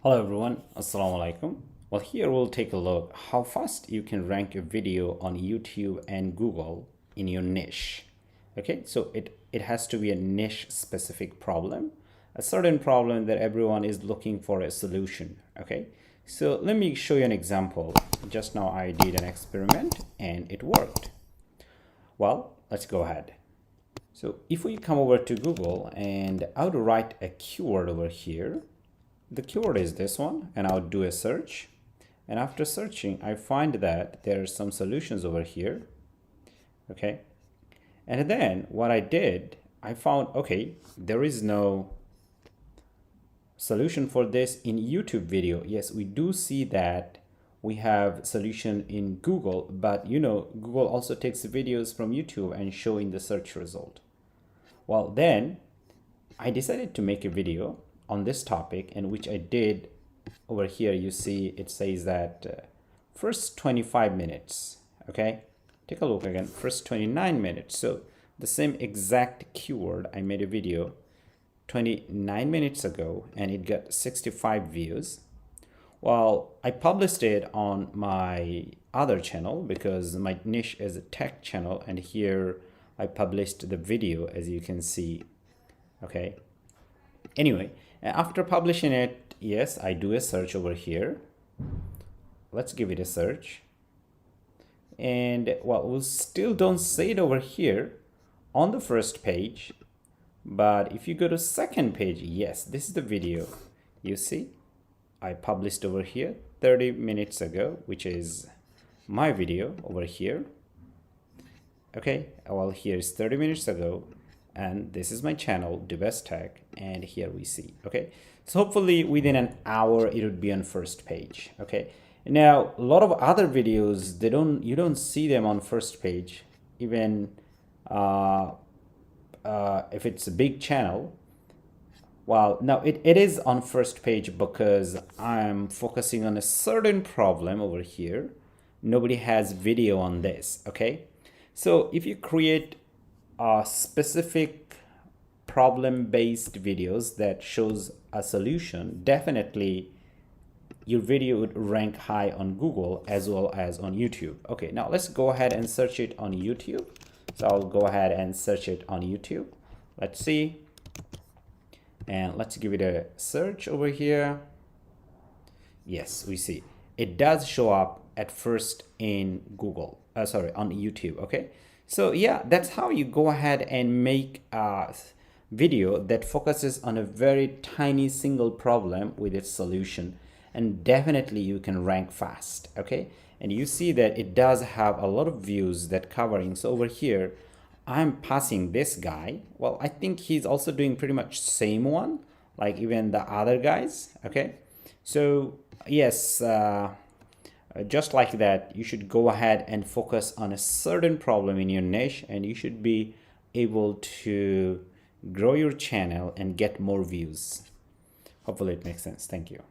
Hello everyone, Assalamu alaikum. Well, here we'll take a look how fast you can rank your video on YouTube and Google in your niche. Okay, so it has to be a niche specific problem, a certain problem that everyone is looking for a solution. Okay, so let me show you an example. Just now I did an experiment and it worked. Well, let's go ahead. So if we come over to Google and I would write a keyword over here. The keyword is this one, and I would do a search. And after searching, I find that there are some solutions over here. Okay. And then what I did, I found, okay, there is no solution for this in YouTube video. Yes, we do see that we have solution in Google, but Google also takes videos from YouTube and show in the search result. Well, then I decided to make a video on this topic, and which I did over here. You see it says that first 25 minutes. Okay, take a look again, first 29 minutes. So the same exact keyword, I made a video 29 minutes ago and it got 65 views. Well, I published it on my other channel because my niche is a tech channel, and here I published the video, as you can see. Okay, anyway, after publishing it, yes, I do a search over here. Let's give it a search. And well, we still don't see it over here on the first page. But if you go to second page, yes, this is the video. You see, I published over here 30 minutes ago, which is my video over here. Okay, well, here is 30 minutes ago. And this is my channel, The Best Tech, and here we see. Okay, so hopefully within an hour it would be on first page. Okay, now a lot of other videos, you don't see them on first page, even if it's a big channel. Well, now it is on first page because I'm focusing on a certain problem over here. Nobody has video on this. Okay, so if you create specific problem-based videos that shows a solution, definitely your video would rank high on Google as well as on YouTube. Okay, now let's go ahead and search it on YouTube. So I'll go ahead and search it on YouTube. Let's see. And let's give it a search over here. Yes, we see it does show up at first in Google, on YouTube. Okay, so yeah, that's how you go ahead and make a video that focuses on a very tiny single problem with its solution, and definitely you can rank fast. Okay, and you see that it does have a lot of views that covering. So over here I'm passing this guy. Well, I think he's also doing pretty much same one like even the other guys. Okay, so yes, just like that, you should go ahead and focus on a certain problem in your niche, and you should be able to grow your channel and get more views. Hopefully it makes sense. Thank you.